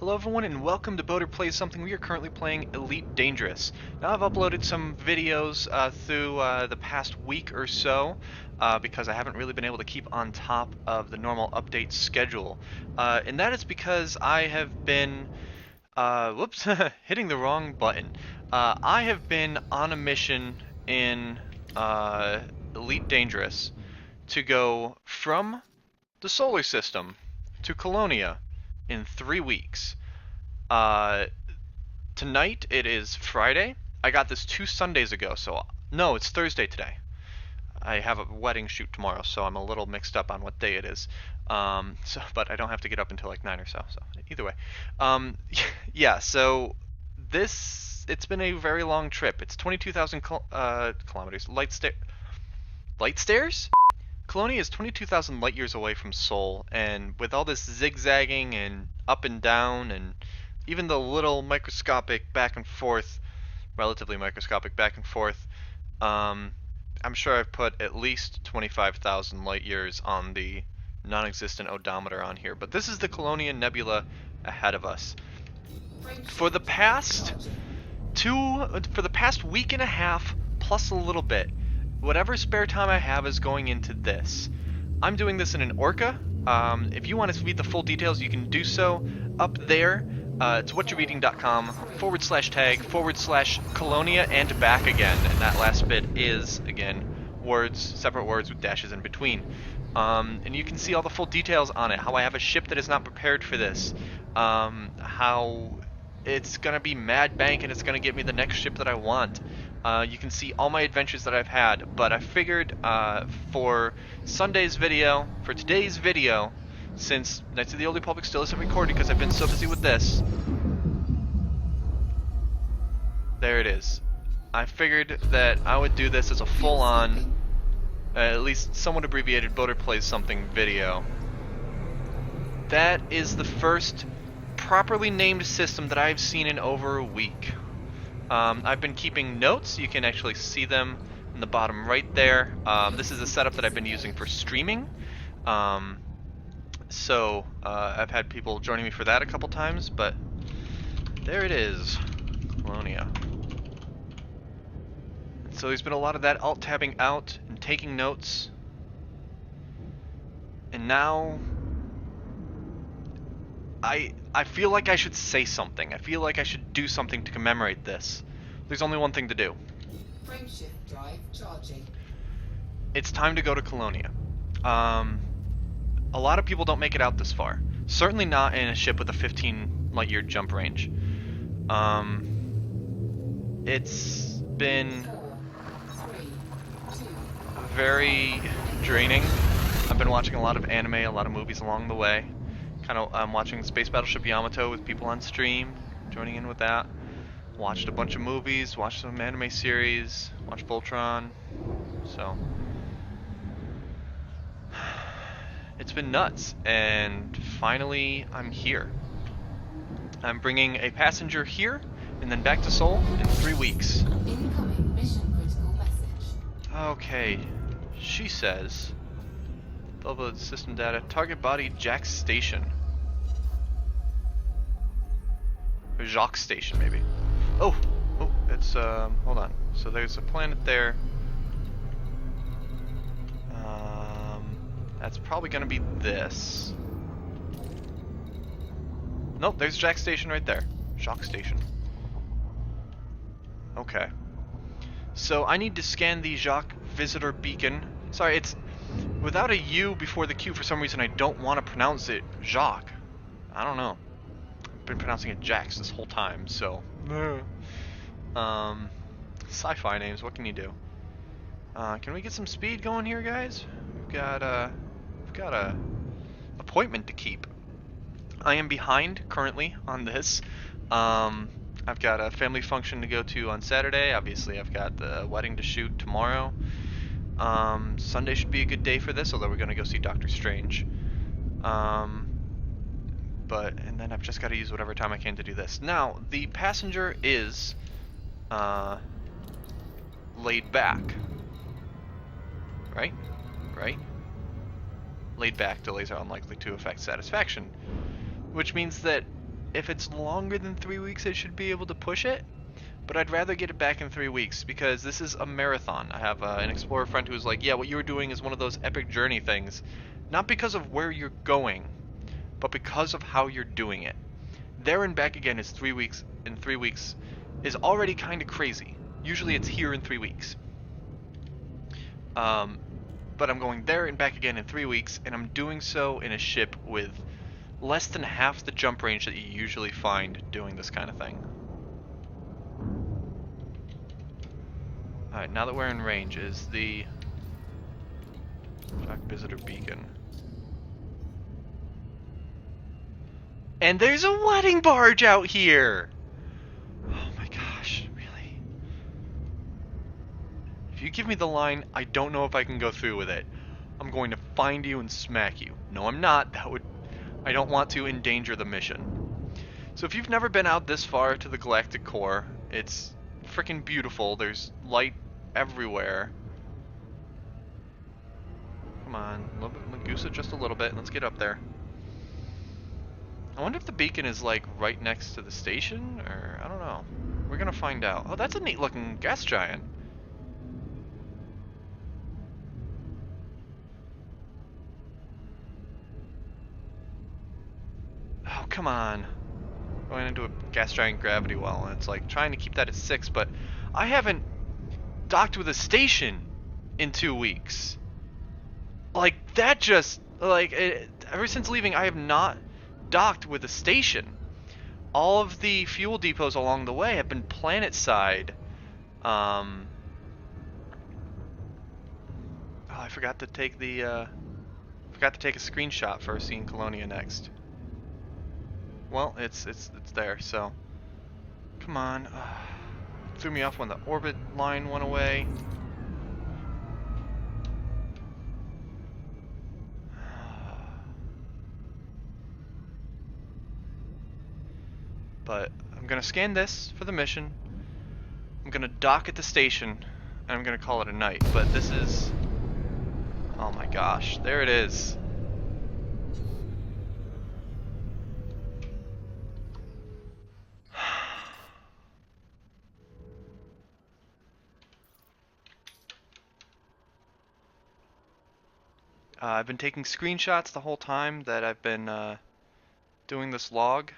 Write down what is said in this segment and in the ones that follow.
Hello everyone and welcome to Boater Plays Something. We are currently playing Elite Dangerous. Now I've uploaded some videos through the past week or so because I haven't really been able to keep on top of the normal update schedule. And that is because I have been, whoops, hitting the wrong button. I have been on a mission in Elite Dangerous to go from the solar system to Colonia in 3 weeks. Uh, Tonight it is Friday. I got this 2 Sundays ago, so no, it's Thursday today. I have a wedding shoot tomorrow, so I'm a little mixed up on what day it is. But I don't have to get up until like 9 or so. So either way, yeah. So it's been a very long trip. It's 22,000 kilometers. Light stairs? Colonia is 22,000 light years away from Seoul, and with all this zigzagging and up and down, and even the little microscopic back and forth, relatively microscopic back and forth, um, I'm sure I've put at least 25,000 light years on the non-existent odometer on here. But this is the Colonia Nebula ahead of us. For the past week and a half, plus a little bit, whatever spare time I have is going into this. I'm doing this in an Orca. If you want to read the full details, you can do so up there. It's whatyourreading.com/tag/Colonia and back again. And that last bit is, again, separate words with dashes in between. And you can see all the full details on it, how I have a ship that is not prepared for this, how it's going to be mad bank and it's going to get me the next ship that I want. You can see all my adventures that I've had, but I figured for today's video, since Knights of the Old Republic still isn't recorded because I've been so busy with this, there it is. I figured that I would do this as a full-on, at least somewhat abbreviated Boater Plays Something video. That is the first properly named system that I've seen in over a week. I've been keeping notes. You can actually see them in the bottom right there. This is a setup that I've been using for streaming. So I've had people joining me for that a couple times, but there it is, Colonia. So there's been a lot of that alt-tabbing out and taking notes. And now I feel like I should say something. I feel like I should do something to commemorate this. There's only one thing to do. Frameshift drive charging. It's time to go to Colonia. A lot of people don't make it out this far. Certainly not in a ship with a 15 light-year jump range. It's been very draining. I've been watching a lot of anime, a lot of movies along the way. I'm watching Space Battleship Yamato with people on stream, joining in with that. Watched a bunch of movies, watched some anime series, watched Voltron. So it's been nuts, and finally I'm here. I'm bringing a passenger here, and then back to Seoul in 3 weeks. Incoming mission critical message. Okay, she says, Bubba system data, target body Jack Station. Or Jacques Station, maybe. Oh, it's, hold on. So there's a planet there. That's probably gonna be this. Nope, there's Jack Station right there. Jacques Station. Okay. So I need to scan the Jacques Visitor Beacon. Sorry, it's without a U before the Q. For some reason I don't want to pronounce it Jacques. I don't know. I've been pronouncing it Jax this whole time, so sci-fi names, what can you do? Can we get some speed going here, guys? We've got a appointment to keep. I am behind currently on this. I've got a family function to go to on Saturday. Obviously, I've got the wedding to shoot tomorrow. Sunday should be a good day for this, although we're going to go see Doctor Strange. And then I've just got to use whatever time I can to do this. Now, the passenger is laid back. Right? Laid back delays are unlikely to affect satisfaction. Which means that if it's longer than 3 weeks, I should be able to push it. But I'd rather get it back in 3 weeks because this is a marathon. I have an explorer friend who's like, yeah, what you were doing is one of those epic journey things. Not because of where you're going, but because of how you're doing it. There and back again is 3 weeks. In 3 weeks is already kind of crazy. Usually it's here in 3 weeks. But I'm going there and back again in 3 weeks, and I'm doing so in a ship with less than half the jump range that you usually find doing this kind of thing. Alright, now that we're in range, is the Shock Visitor Beacon. And there's a wedding barge out here! Oh my gosh, really? If you give me the line, I don't know if I can go through with it. I'm going to find you and smack you. No, I'm not. I don't want to endanger the mission. So if you've never been out this far to the galactic core, it's freaking beautiful. There's light everywhere. Come on, a little bit, goose it just a little bit, and let's get up there. I wonder if the beacon is like right next to the station, or I don't know. We're gonna find out. Oh, that's a neat looking gas giant. Oh, come on. Going into a gas giant gravity well, and it's like trying to keep that at 6, but I haven't docked with a station in 2 weeks. Like, that just, like, ever since leaving, I have not docked with a station. All of the fuel depots along the way have been planet side. Oh, I forgot to take the, forgot to take a screenshot for seeing Colonia next. Well, it's there, so. Come on. Threw me off when the orbit line went away. But I'm gonna scan this for the mission. I'm gonna dock at the station, and I'm gonna call it a night. But this is... oh my gosh, there it is. I've been taking screenshots the whole time that I've been doing this log.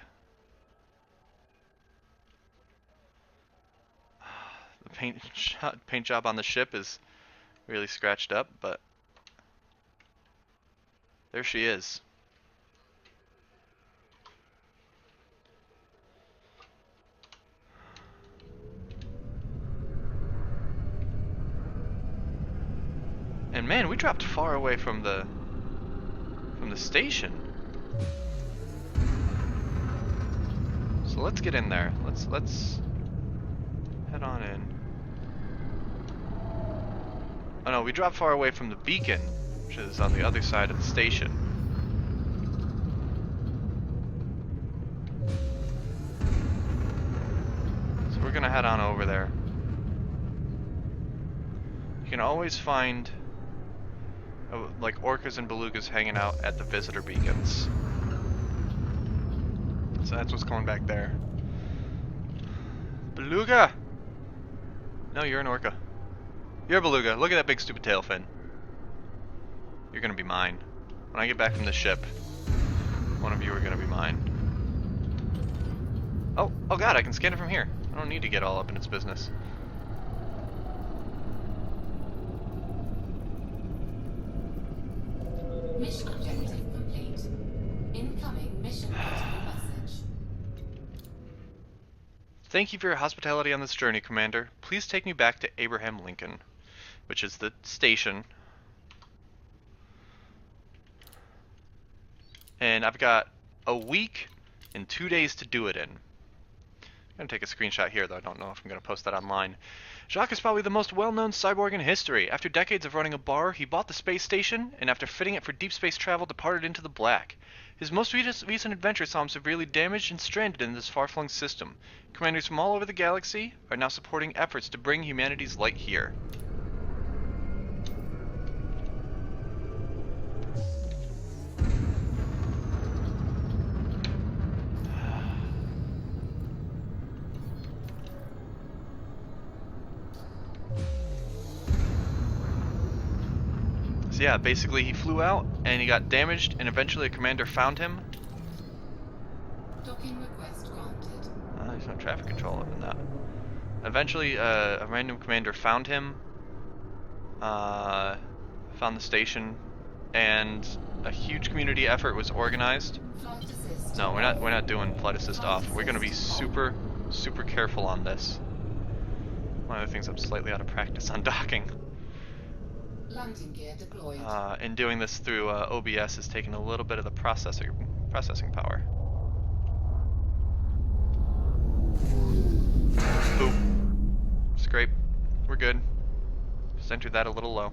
The paint job on the ship is really scratched up, but there she is. And man, we dropped far away from the station. So let's get in there. Let's head on in. Oh no, we dropped far away from the beacon, which is on the other side of the station. So we're gonna head on over there. You can always find like orcas and belugas hanging out at the visitor beacons. So that's what's going back there. Beluga! No, you're an orca. You're a beluga. Look at that big stupid tail fin. You're gonna be mine. When I get back from the ship, one of you are gonna be mine. Oh god, I can scan it from here. I don't need to get all up in its business. Mission objective complete. Incoming mission critical message. Thank you for your hospitality on this journey, Commander. Please take me back to Abraham Lincoln, which is the station. And I've got a week and 2 days to do it in. I'm going to take a screenshot here, though I don't know if I'm going to post that online. Jacques is probably the most well-known cyborg in history. After decades of running a bar, he bought the space station, and after fitting it for deep space travel, departed into the black. His most recent adventure saw him severely damaged and stranded in this far-flung system. Commanders from all over the galaxy are now supporting efforts to bring humanity's light here. yeah, basically he flew out and he got damaged, and eventually a commander found him. Docking request granted. There's no traffic control up in that. Eventually, a random commander found him, uh, found the station, and a huge community effort was organized. Flight assist. No, we're not doing flight assist off. We're gonna be Assist on. super careful on this. One of the things I'm slightly out of practice on docking. Landing gear deployed. And doing this through OBS is taking a little bit of the processing power. Boop. Scrape. We're good. Center that a little low.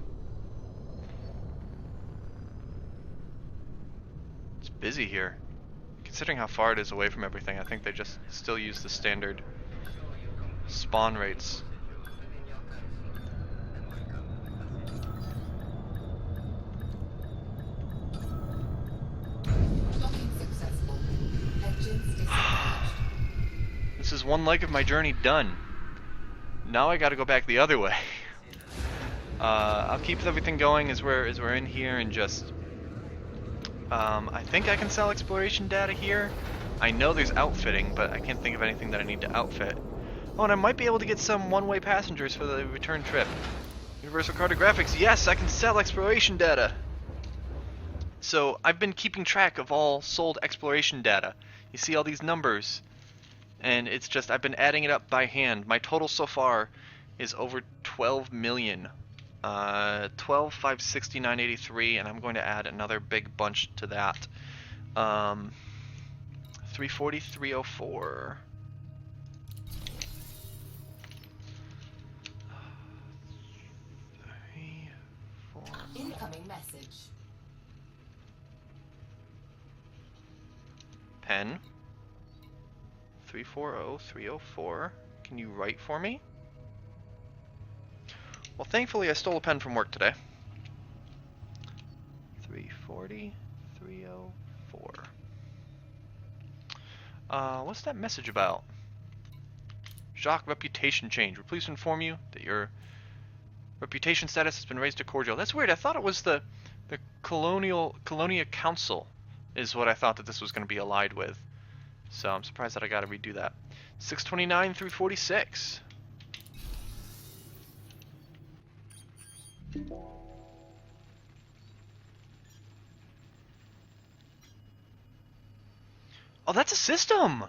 It's busy here. Considering how far it is away from everything, I think they just still use the standard spawn rates. Docking successful. Engines disengaged. This is one leg of my journey done. Now I gotta go back the other way. I'll keep everything going as we're in here and just... I think I can sell exploration data here. I know there's outfitting, but I can't think of anything that I need to outfit. Oh, and I might be able to get some one-way passengers for the return trip. Universal Cartographics, yes, I can sell exploration data! So, I've been keeping track of all sold exploration data. You see all these numbers, and it's just, I've been adding it up by hand. My total so far is over 12 million. 12,569.83, and I'm going to add another big bunch to that. 340, 304. Incoming message. Pen. 340, 304. Can you write for me? Well, thankfully I stole a pen from work today. 340, 304. What's that message about? Jacques reputation change. We're pleased to inform you that your reputation status has been raised to cordial. That's weird. I thought it was the Colonia Council is what I thought that this was going to be allied with. So I'm surprised that I got to redo that. 629 through 46. Oh, that's a system!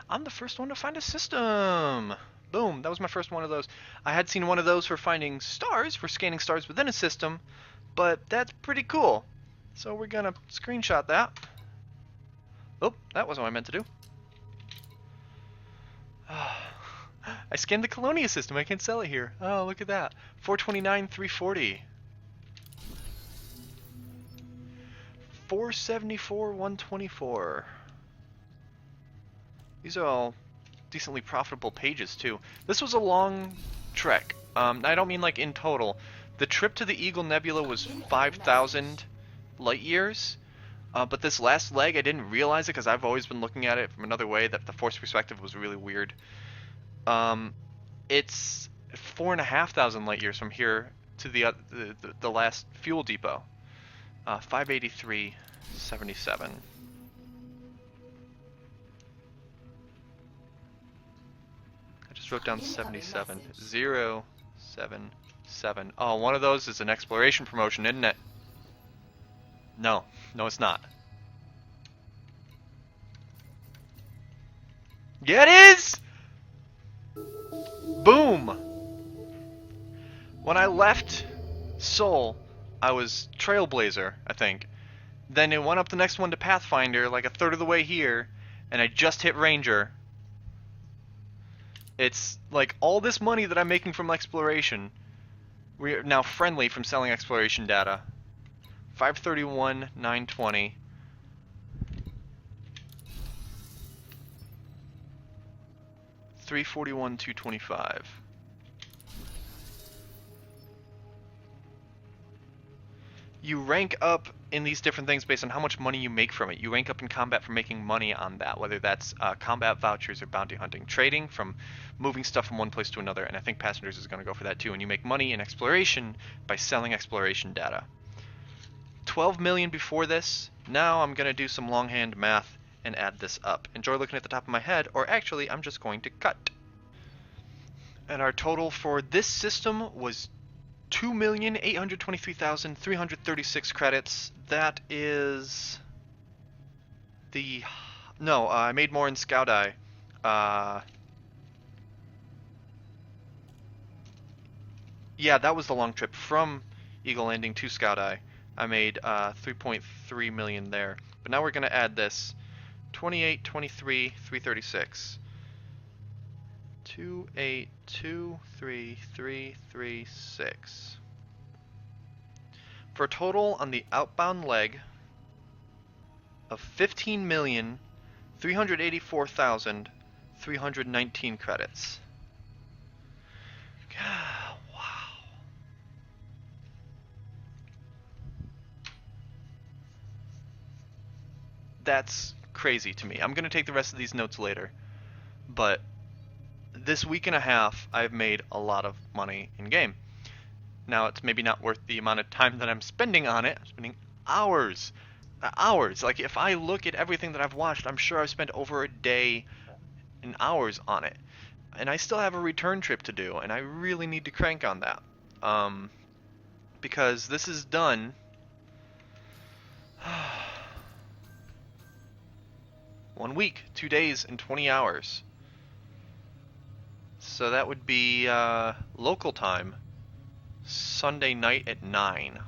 I'm the first one to find a system! Boom, that was my first one of those. I had seen one of those for finding stars, for scanning stars within a system, but that's pretty cool. So we're gonna screenshot that. Oh, that wasn't what I meant to do. I scanned the Colonia system, I can't sell it here. Oh, look at that. 429, 340. 474, 124. These are all decently profitable pages too. This was a long trek. I don't mean like in total. The trip to the Eagle Nebula was 5,000 light years. But this last leg, I didn't realize it because I've always been looking at it from another way, that the force perspective was really weird. It's 4,500 light years from here to the last fuel depot. 583.77. I just wrote down 77. 077. Oh, one of those is an exploration promotion, isn't it? No, it's not. Yeah, it is! Boom! When I left Seoul, I was Trailblazer, I think. Then it went up the next one to Pathfinder, like a third of the way here, and I just hit Ranger. It's like all this money that I'm making from exploration, we are now friendly from selling exploration data. 531, 920. $341, $225. You rank up in these different things based on how much money you make from it. You rank up in combat for making money on that, whether that's combat vouchers or bounty hunting. Trading from moving stuff from one place to another, and I think passengers is going to go for that too. And you make money in exploration by selling exploration data. 12 million before this. Now I'm going to do some longhand math and add this up. Enjoy looking at the top of my head, or actually, I'm just going to cut. And our total for this system was 2,823,336 credits. That is the... No, I made more in Scout Eye. Yeah, that was the long trip from Eagle Landing to Scout Eye. I made 3.3 million there. But now we're going to add this 28, 23, 336. 2823336. For a total on the outbound leg of 15,384,319 credits. God, wow. That's crazy to me. I'm going to take the rest of these notes later. But this week and a half, I've made a lot of money in game. Now, it's maybe not worth the amount of time that I'm spending on it. I'm spending hours. Hours. Like, if I look at everything that I've watched, I'm sure I've spent over a day and hours on it. And I still have a return trip to do, and I really need to crank on that. Because this is done. 1 week, 2 days, and 20 hours. So that would be local time, Sunday night at 9.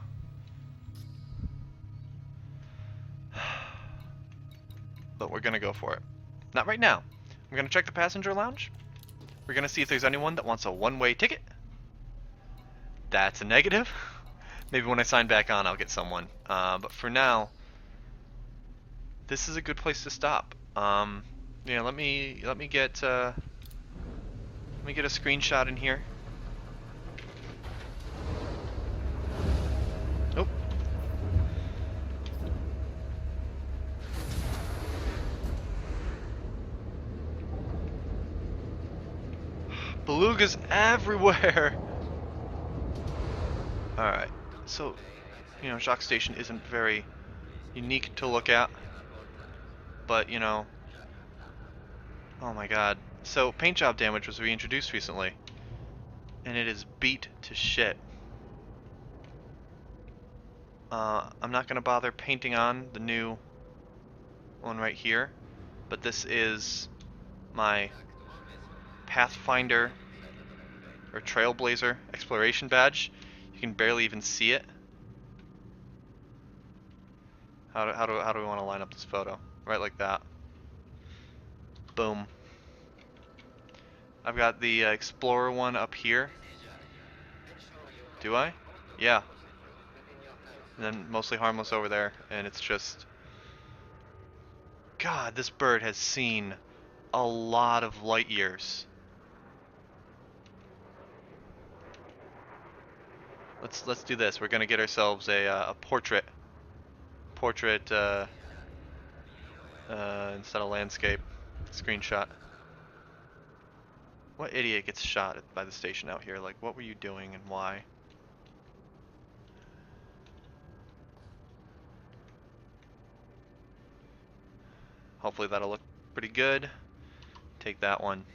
But we're gonna go for it. Not right now. I'm gonna check the passenger lounge. We're gonna see if there's anyone that wants a one-way ticket. That's a negative. Maybe when I sign back on, I'll get someone. But for now, this is a good place to stop. Yeah, let me get a screenshot in here. Nope. Belugas everywhere. Alright, so, you know, Jacques Station isn't very unique to look at, but, you know, oh my god. So, paint job damage was reintroduced recently, and it is beat to shit. I'm not going to bother painting on the new one right here, but this is my Pathfinder or Trailblazer exploration badge. You can barely even see it. How do we want to line up this photo? Right like that. Boom. I've got the Explorer one up here. Do I? Yeah. And then mostly harmless over there, and it's just... God, this bird has seen a lot of light years. Let's do this. We're gonna get ourselves a portrait instead of landscape screenshot. What idiot gets shot by the station out here? Like, what were you doing and why? Hopefully that'll look pretty good. Take that one.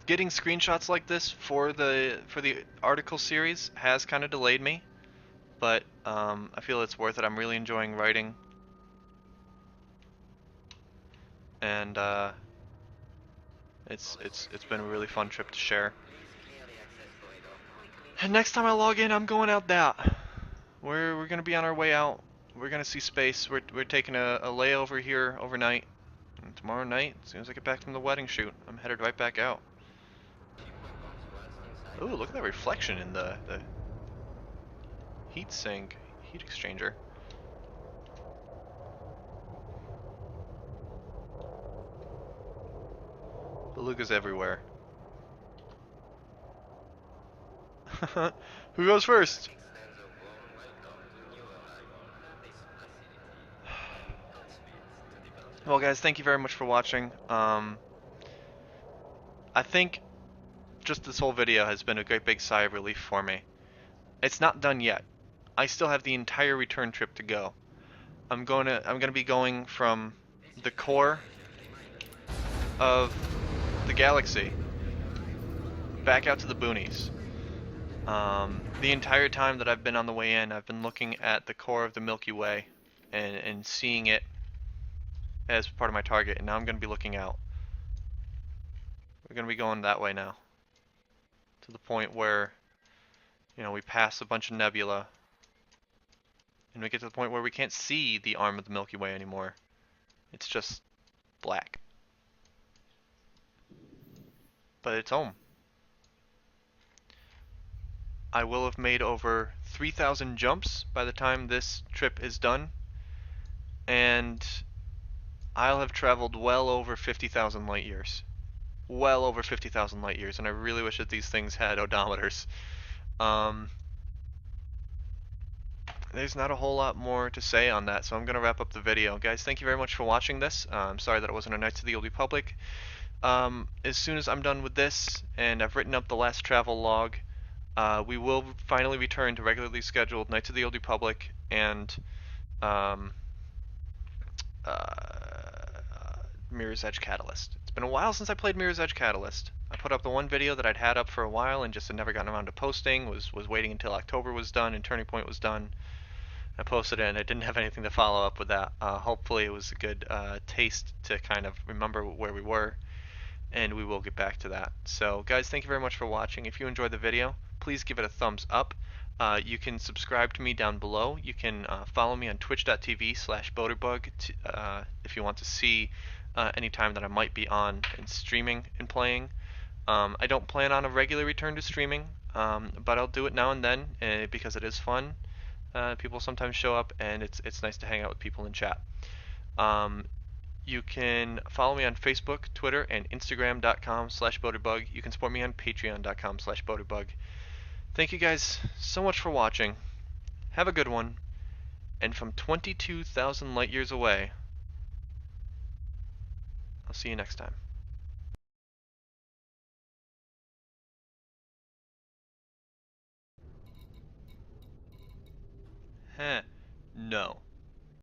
Getting screenshots like this for the article series has kind of delayed me, but I feel it's worth it. I'm really enjoying writing, and it's been a really fun trip to share. And next time I log in, I'm going out that. We're gonna be on our way out. We're gonna see space. We're taking a layover here overnight, and tomorrow night, as soon as I get back from the wedding shoot, I'm headed right back out. Ooh, look at that reflection in the heat sink, heat exchanger. Belugas everywhere. Who goes first? Well, guys, thank you very much for watching. I think just this whole video has been a great big sigh of relief for me. It's not done yet. I still have the entire return trip to go. I'm gonna be going from the core of the galaxy back out to the boonies. The entire time that I've been on the way in, I've been looking at the core of the Milky Way and seeing it as part of my target, and now I'm going to be looking out. We're going to be going that way now, to the point where, we pass a bunch of nebula, and we get to the point where we can't see the arm of the Milky Way anymore. It's just black. But it's home. I will have made over 3,000 jumps by the time this trip is done, and I'll have traveled well over 50,000 light years. Well over 50,000 light years, and I really wish that these things had odometers. Um, there's not a whole lot more to say on that, so I'm going to wrap up the video. Guys, thank you very much for watching this. I'm sorry that it wasn't a Knights of the Old Republic. As soon as I'm done with this, and I've written up the last travel log, we will finally return to regularly scheduled Knights of the Old Republic and um, Mirror's Edge Catalyst. It's been a while since I played Mirror's Edge Catalyst. I put up the one video that I'd had up for a while and just had never gotten around to posting. Was waiting until October was done and Turning Point was done. I posted it and I didn't have anything to follow up with that. Hopefully it was a good taste to kind of remember where we were, and we will get back to that. So guys, thank you very much for watching. If you enjoyed the video, please give it a thumbs up. You can subscribe to me down below. You can follow me on twitch.tv/boaterbug if you want to see any time that I might be on and streaming and playing. I don't plan on a regular return to streaming, but I'll do it now and then because it is fun. People sometimes show up, and it's nice to hang out with people in chat. You can follow me on Facebook, Twitter, and Instagram.com/boaterbug. You can support me on Patreon.com/boaterbug. Thank you guys so much for watching. Have a good one. And from 22,000 light years away, I'll see you next time. Heh. No.